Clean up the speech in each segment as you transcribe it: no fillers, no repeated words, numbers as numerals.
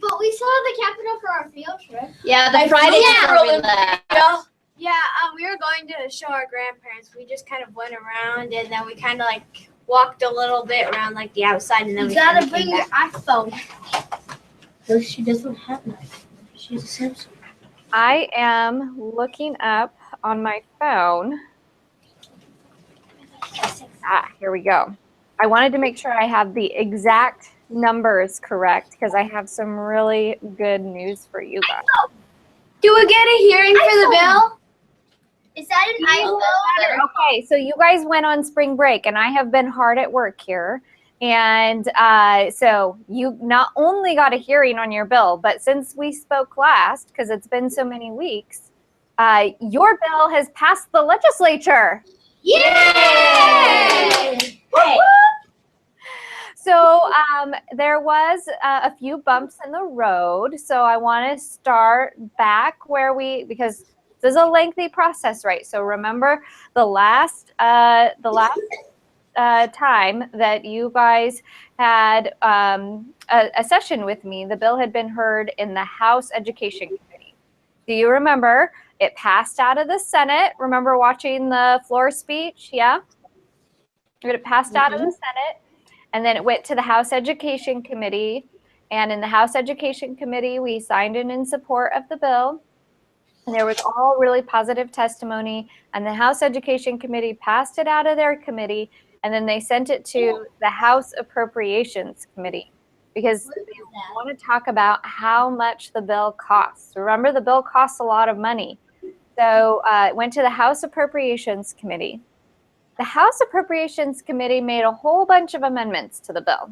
But we still have the Capitol for our field trip. Yeah, the Friday before we left. Yeah, we were going to show our grandparents. We just kind of went around, and then we kind of like walked a little bit around like the outside, and then You gotta bring your iPhone. No, she doesn't have an iPhone. She has a Samsung. I am looking up on my phone. Here we go. I wanted to make sure I have the exact numbers correct because I have some really good news for you guys. Do we get a hearing for the bill? Is that an iPhone? Okay, so you guys went on spring break, and I have been hard at work here. And so you not only got a hearing on your bill, but since we spoke last, because it's been so many weeks, your bill has passed the legislature. Yay! Hey. So there was a few bumps in the road. So I want to start back where because this is a lengthy process, right? So remember the last time that you guys had a session with me, the bill had been heard in the House Education Committee. Do you remember? It passed out of the Senate. Remember watching the floor speech? Yeah? It passed out of the Senate, and then it went to the House Education Committee. And in the House Education Committee, we signed in support of the bill. And there was all really positive testimony. And the House Education Committee passed it out of their committee. And then they sent it to the House Appropriations Committee because they want to talk about how much the bill costs. Remember, the bill costs a lot of money. So it went to the House Appropriations Committee. The House Appropriations Committee made a whole bunch of amendments to the bill.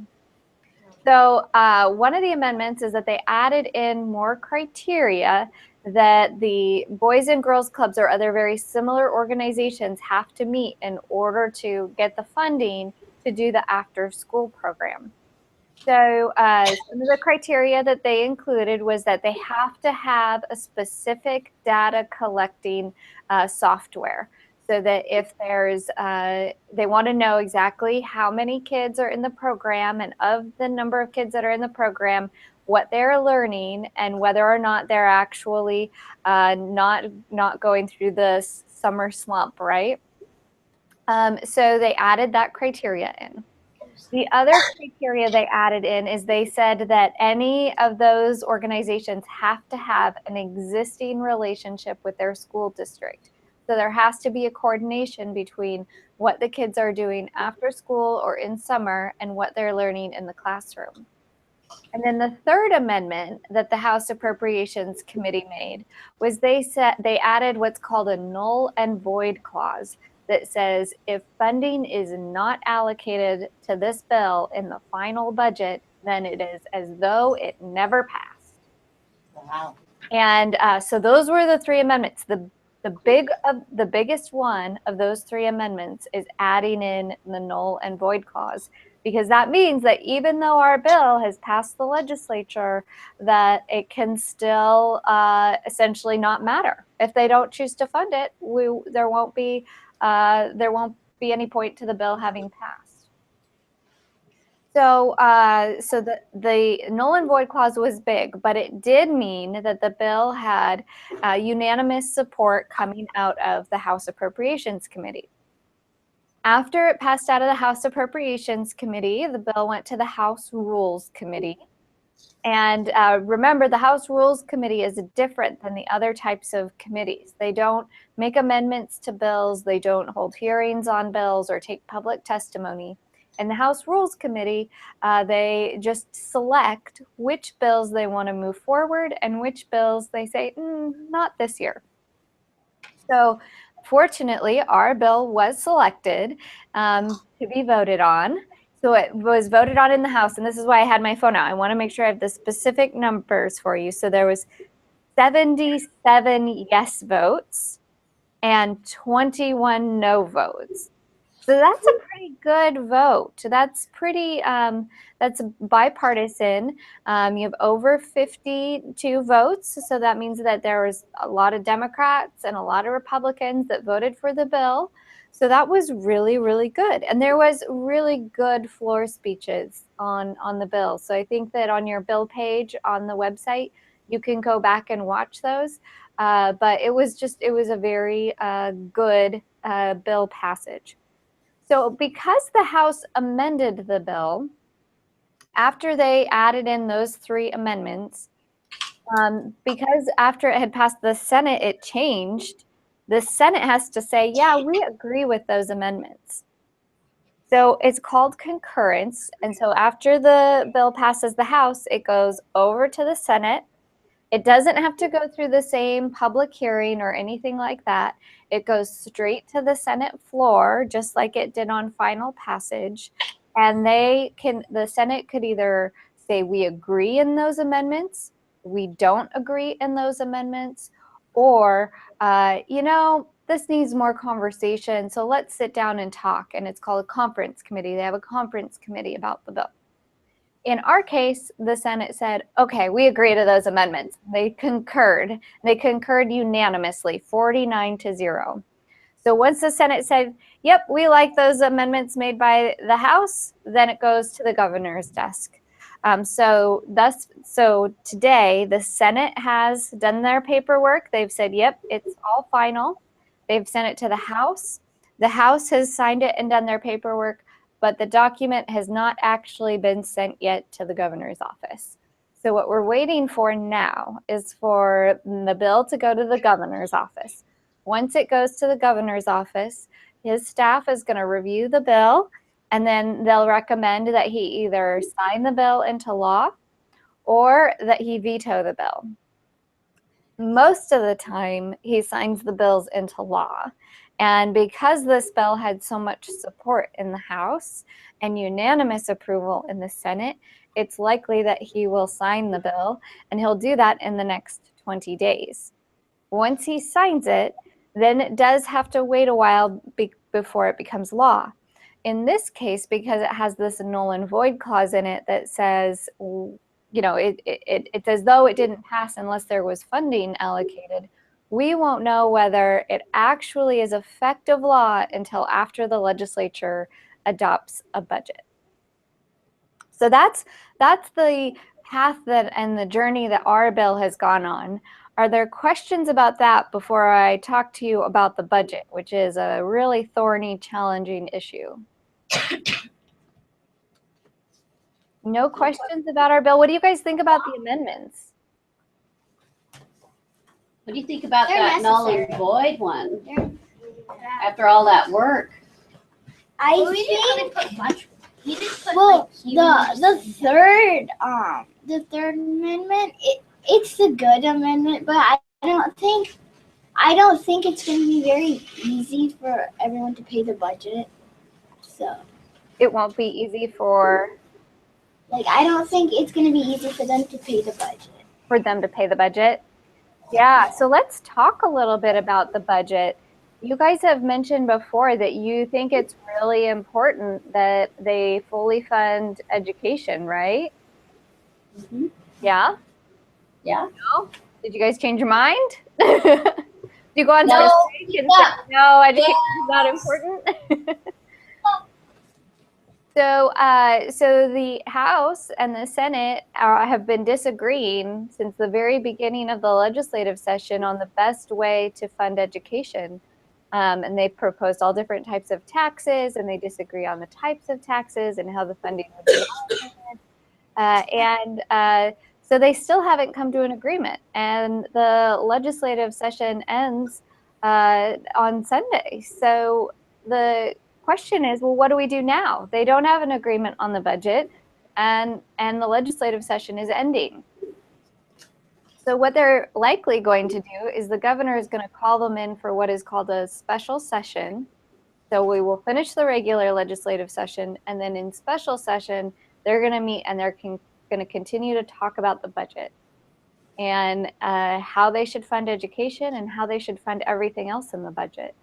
So one of the amendments is that they added in more criteria that the Boys and Girls Clubs or other very similar organizations have to meet in order to get the funding to do the after-school program. So some of the criteria that they included was that they have to have a specific data collecting software. So that if there's, they want to know exactly how many kids are in the program, and of the number of kids that are in the program, what they're learning, and whether or not they're actually not going through the summer slump, right? So they added that criteria in. The other criteria they added in is they said that any of those organizations have to have an existing relationship with their school district. So there has to be a coordination between what the kids are doing after school or in summer and what they're learning in the classroom. And then the third amendment that the House Appropriations Committee made was they added what's called a null and void clause that says if funding is not allocated to this bill in the final budget, then it is as though it never passed. Wow. And so those were the three amendments. The biggest one of those three amendments is adding in the null and void clause, because that means that even though our bill has passed the legislature, that it can still essentially not matter. If they don't choose to fund it, there won't be any point to the bill having passed. So, the null and void clause was big, but it did mean that the bill had unanimous support coming out of the House Appropriations Committee. After it passed out of the House Appropriations Committee, the bill went to the House Rules Committee. And remember, the House Rules Committee is different than the other types of committees. They don't make amendments to bills, they don't hold hearings on bills or take public testimony. In the House Rules Committee, they just select which bills they want to move forward and which bills they say, not this year. So fortunately, our bill was selected to be voted on. So it was voted on in the House, and this is why I had my phone out. I want to make sure I have the specific numbers for you. So there was 77 yes votes and 21 no votes. So that's a pretty good vote. That's pretty, that's bipartisan. You have over 52 votes. So that means that there was a lot of Democrats and a lot of Republicans that voted for the bill. So that was really, really good. And there was really good floor speeches on the bill. So I think that on your bill page on the website, you can go back and watch those. But it was a very good bill passage. So because the House amended the bill, after they added in those 3 amendments, because after it had passed the Senate, it changed. The Senate has to say, yeah, we agree with those amendments. So it's called concurrence. And so after the bill passes the House, it goes over to the Senate. It doesn't have to go through the same public hearing or anything like that. It goes straight to the Senate floor, just like it did on final passage. And the Senate could either say we agree in those amendments, we don't agree in those amendments, or, this needs more conversation, so let's sit down and talk. And it's called a conference committee. They have a conference committee about the bill. In our case, the Senate said, okay, we agree to those amendments. They concurred. They concurred unanimously, 49-0. So once the Senate said, yep, we like those amendments made by the House, then it goes to the governor's desk. So today, the Senate has done their paperwork. They've said, yep, it's all final. They've sent it to the House. The House has signed it and done their paperwork, but the document has not actually been sent yet to the governor's office. So what we're waiting for now is for the bill to go to the governor's office. Once it goes to the governor's office, his staff is going to review the bill, and then they'll recommend that he either sign the bill into law or that he veto the bill. Most of the time, he signs the bills into law. And because this bill had so much support in the House and unanimous approval in the Senate, it's likely that he will sign the bill, and he'll do that in the next 20 days. Once he signs it, then it does have to wait a while before it becomes law. In this case, because it has this null and void clause in it that says, it's as though it didn't pass unless there was funding allocated, we won't know whether it actually is effective law until after the legislature adopts a budget. So that's the path and the journey that our bill has gone on. Are there questions about that before I talk to you about the budget, which is a really thorny, challenging issue? No questions about our bill? What do you guys think about the amendments? What do you think about They're that null and necessary. void one? After all that work, I Well, think put much. you just put Well, like the third amendment, it's a good amendment, but I don't think it's going to be very easy for everyone to pay the budget. So, It won't be easy for I don't think it's going to be easy for them to pay the budget. Yeah, so let's talk a little bit about the budget. You guys have mentioned before that you think it's really important that they fully fund education, right? Mhm. Yeah? Yeah. No? Did you guys change your mind? Did you go on No. break and say, no, education is not important? So the House and the Senate have been disagreeing since the very beginning of the legislative session on the best way to fund education. And they've proposed all different types of taxes, and they disagree on the types of taxes and how the funding would be allocated. So they still haven't come to an agreement. And the legislative session ends on Sunday. So the question is, well, what do we do now? They don't have an agreement on the budget, and the legislative session is ending. So what they're likely going to do is the governor is going to call them in for what is called a special session. So we will finish the regular legislative session, and then in special session, they're going to meet and they're going to continue to talk about the budget and how they should fund education and how they should fund everything else in the budget.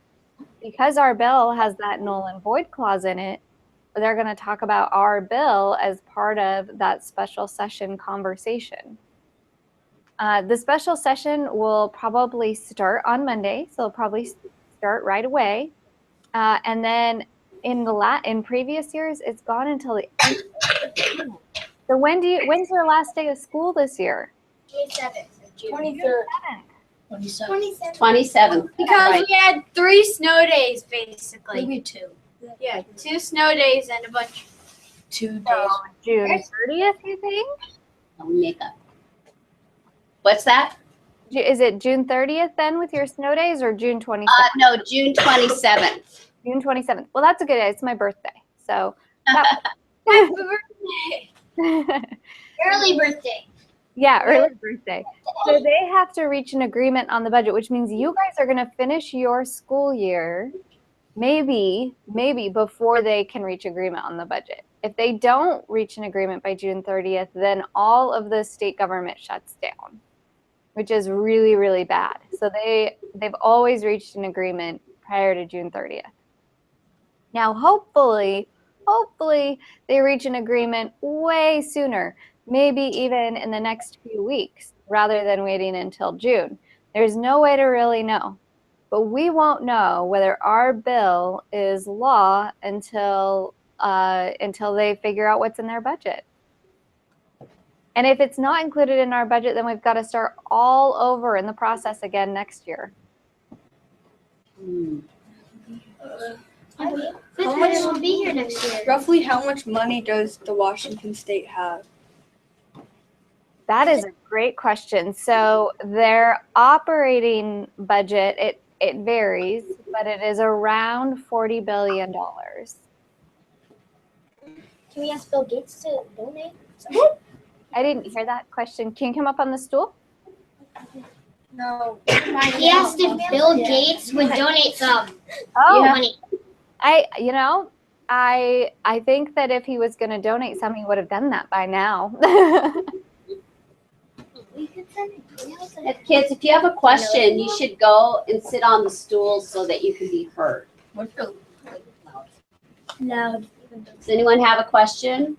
Because our bill has that null and void clause in it, they're going to talk about our bill as part of that special session conversation. The special session will probably start on Monday, so it'll probably start right away. And then in previous years, it's gone until the end of June. So when's your last day of school this year? 27th of June. 23rd. 27th. 27th. Because Right. we had 3 snow days basically. Maybe 2. Yeah, 2 snow days and a bunch. 2 days. So June 30th, you think? I'll make up. What's that? Is it June 30th then with your snow days or June 27th? No, June 27th. June 27th. Well, that's a good day. It's my birthday. So Early birthday. yeah, early birthday. So they have to reach an agreement on the budget, which means you guys are going to finish your school year maybe before they can reach agreement on the budget. If they don't reach an agreement by June 30th, then all of the state government shuts down, which is really, really bad. So they've always reached an agreement prior to June 30th. Now, hopefully they reach an agreement way sooner, maybe even in the next few weeks, rather than waiting until June. There's no way to really know. But we won't know whether our bill is law until they figure out what's in their budget. And if it's not included in our budget, then we've got to start all over in the process again next year. How much will be here next year? Roughly how much money does the Washington State have? That is a great question. So their operating budget, it varies, but it is around $40 billion. Can we ask Bill Gates to donate? I didn't hear that question. Can you come up on the stool? No. He asked if Bill Gates would donate some Oh, money. I think that if he was going to donate some, he would have done that by now. We could send emails. Kids, if you have a question, you should go and sit on the stool so that you can be heard. Loud. Does anyone have a question?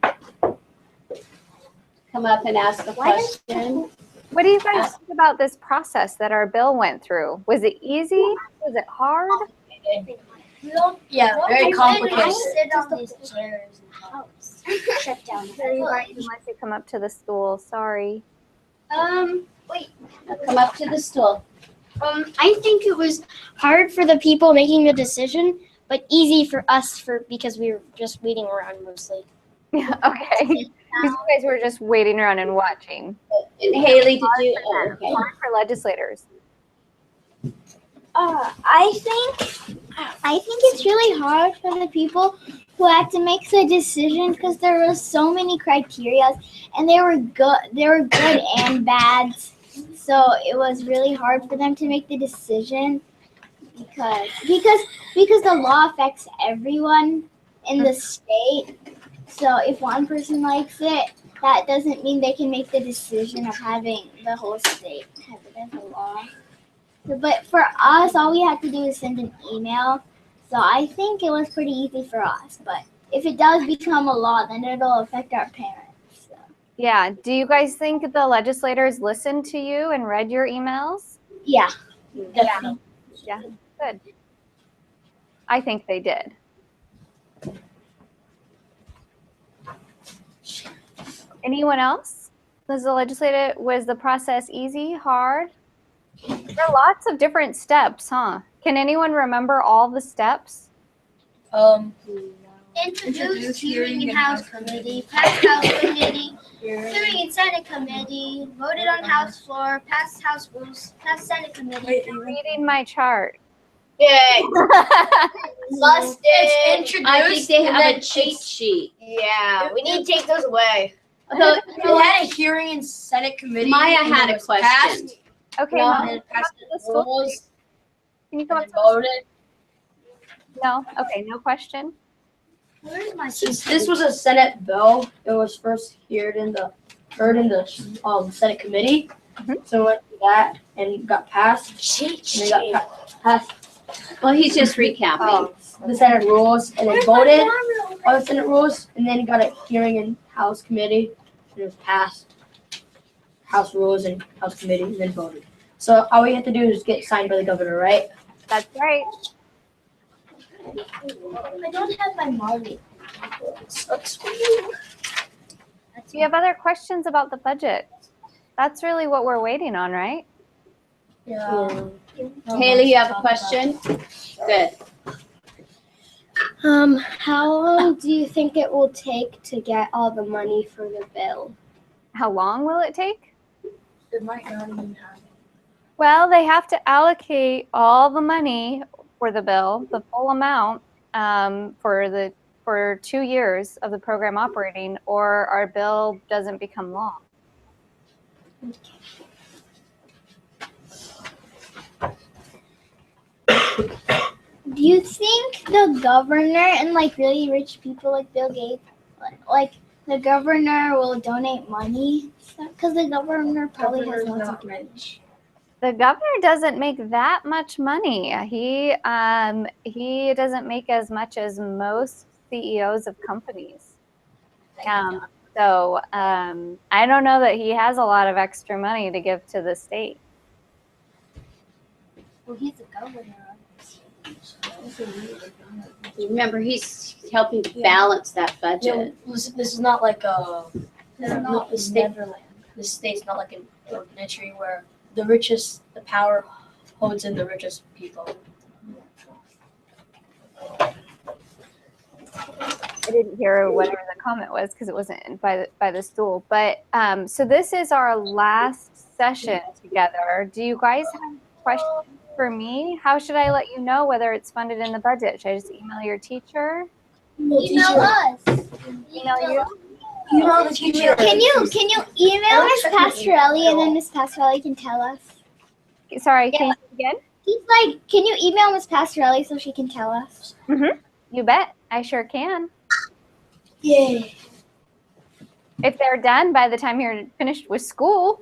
Come up and ask a question. What do you guys think about this process that our bill went through? Was it easy? Was it hard? Yeah, very complicated. I sit on these chairs in the house. Shut down. Unless you come up to the stool, sorry. Wait. Come up to the stool. I think it was hard for the people making the decision, but easy for us because we were just waiting around mostly. Yeah, okay. Because you guys were just waiting around and watching. And Haley, did you? Oh, okay. Hard for legislators. I think it's really hard for the people who had to make the decision because there were so many criteria and they were good and bad. So it was really hard for them to make the decision because the law affects everyone in the state. So if one person likes it, that doesn't mean they can make the decision of having the whole state have it as a law. But for us, all we had to do is send an email. So I think it was pretty easy for us. But if it does become a law, then it'll affect our parents. So. Yeah. Do you guys think the legislators listened to you and read your emails? Yeah. Definitely. Yeah. Good. I think they did. Anyone else? Was the process easy, hard? There are lots of different steps, huh? Can anyone remember all the steps? Introduce hearing in House Committee, pass House Committee, hearing in Senate Committee, voted on House floor, passed House rules, passed Senate Committee. Reading my chart. Yay! Busted. I think they have a cheat sheet. Yeah, we need to take those away. Although, We had a hearing in Senate Committee. Maya and had it a was question. passed, Okay, and Mom, then it come up passed to the the stool, rules, please. Can you come and up then to voted. No? Okay, no question. Where's my Since this was a Senate bill, it was first heard in the Senate Committee. Mhm. So it went through that and got passed. And then got passed Well, he's just recapping. the Senate rules and then voted on the Senate rules and then got a hearing in House Committee and it was passed. House rules and House Committee and then voted. So all we have to do is get signed by the governor, right? That's right. I don't have my Marley. Do you have other questions about the budget? That's really what we're waiting on, right? Yeah. Haley, you have a question? Good. How long do you think it will take to get all the money for the bill? How long will it take? It might not even happen. Well, they have to allocate all the money for the bill, the full amount, for 2 years of the program operating, or our bill doesn't become law. Do you think the governor and like really rich people like Bill Gates, like the governor will donate money? Because the governor probably has lots of money. The governor doesn't make that much money. He doesn't make as much as most CEOs of companies. So I don't know that he has a lot of extra money to give to the state. Well, he's the governor. Remember, he's helping to balance that budget. This is not like a Not the state. The state's not like a country where the power holds in the richest people. I didn't hear whatever the comment was because it wasn't by the stool. But so this is our last session together. Do you guys have questions for me? How should I let you know whether it's funded in the budget? Should I just email your teacher? Email us. Email you? Email the teacher. Can you email Miss Pastorelli and then Miss Pastorelli can tell us? Sorry, can you say it again? He's like, can you email Miss Pastorelli so she can tell us? You bet. I sure can. Yay. If they're done by the time you're finished with school.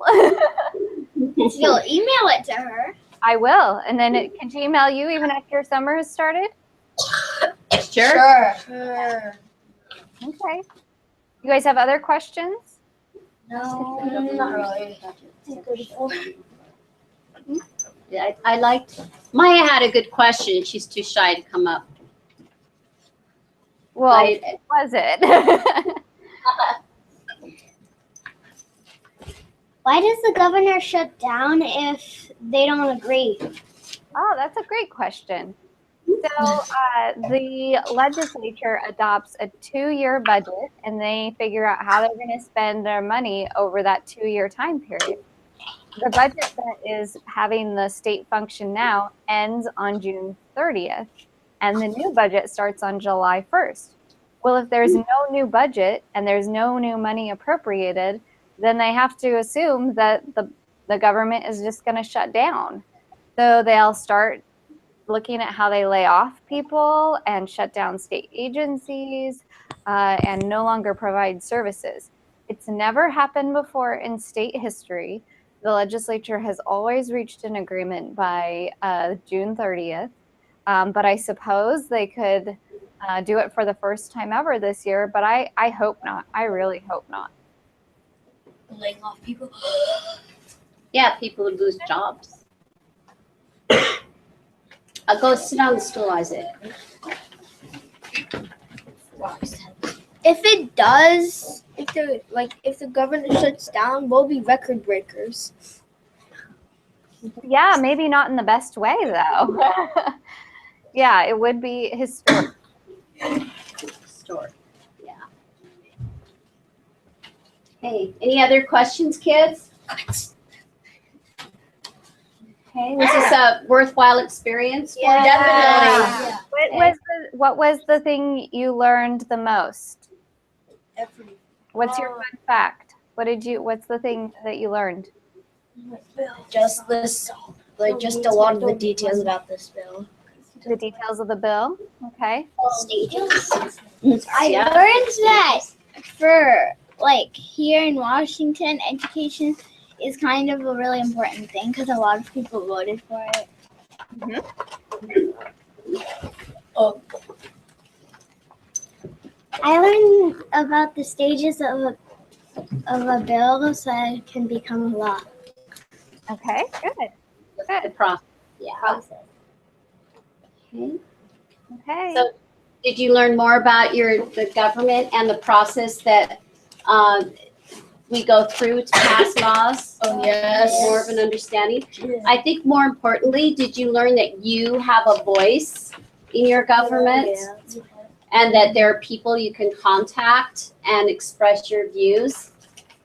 You'll email it to her. I will. And then can she email you even after your summer has started? Sure. Okay. You guys have other questions? No. Not really. Yeah, I liked, Maya had a good question. She's too shy to come up. Well, was it? Why does the governor shut down if they don't agree? Oh, that's a great question. So the legislature adopts a 2-year budget and they figure out how they're going to spend their money over that 2-year time period. The budget that is having the state function now ends on June 30th and the new budget starts on July 1st. Well, if there's no new budget and there's no new money appropriated, then they have to assume that the government is just going to shut down. So they'll start looking at how they lay off people and shut down state agencies and no longer provide services. It's never happened before in state history. The legislature has always reached an agreement by June 30th, but I suppose they could do it for the first time ever this year, but I hope not. I really hope not. Laying off people. Yeah, people would lose jobs. I'll go sit on the stool, Isaac. If it does, if the governor shuts down, we'll be record breakers. Yeah, maybe not in the best way though. Yeah, it would be historic. Store. Yeah. Hey, any other questions, kids? Okay, was this a worthwhile experience? for you? Definitely. What was the thing you learned the most? What's your fun fact? What's the thing that you learned? Just a lot of the details about this bill. The details of the bill? Okay. I learned that for like here in Washington, education is kind of a really important thing because a lot of people voted for it. Oh, I learned about the stages of a bill so it can become a law. Okay, good. The process. Yeah. Okay. Okay. So, did you learn more about the government and the process that we go through to pass laws? Oh, yes. More of an understanding. I think more importantly, did you learn that you have a voice in your government and that there are people you can contact and express your views?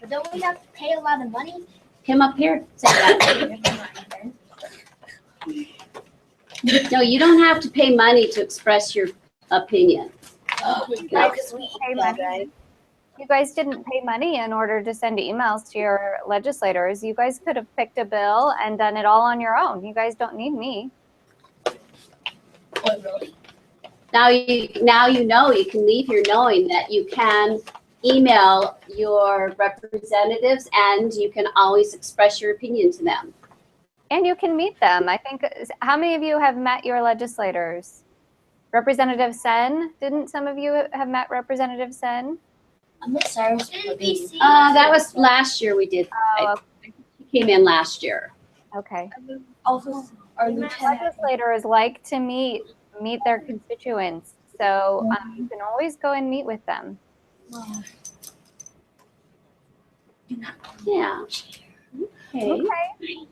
But don't we have to pay a lot of money? Come up here. Say that. No, you don't have to pay money to express your opinion. Because we Pay money. You guys didn't pay money in order to send emails to your legislators. You guys could have picked a bill and done it all on your own. You guys don't need me. Oh, really? Now you know you can leave here knowing that you can email your representatives and you can always express your opinion to them. And you can meet them. I think, how many of you have met your legislators? Representative Sen, didn't some of you have met Representative Sen? I'm not sorry. NBC. That was last year we did. Oh, He came in last year. okay. Also, our lieutenant. Legislators like to meet their constituents. So you can always go and meet with them. Yeah. Okay.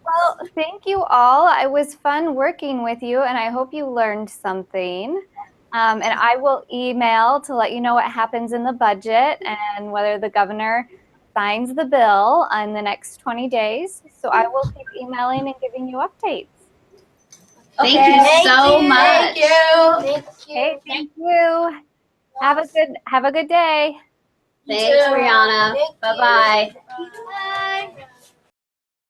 Well, thank you all. It was fun working with you, and I hope you learned something. And I will email to let you know what happens in the budget and whether the governor signs the bill in the next 20 days. So I will keep emailing and giving you updates. Thank you so much. Thank you. Okay, thank you. Have a good day. Thanks, Brianna. Bye-bye. Bye.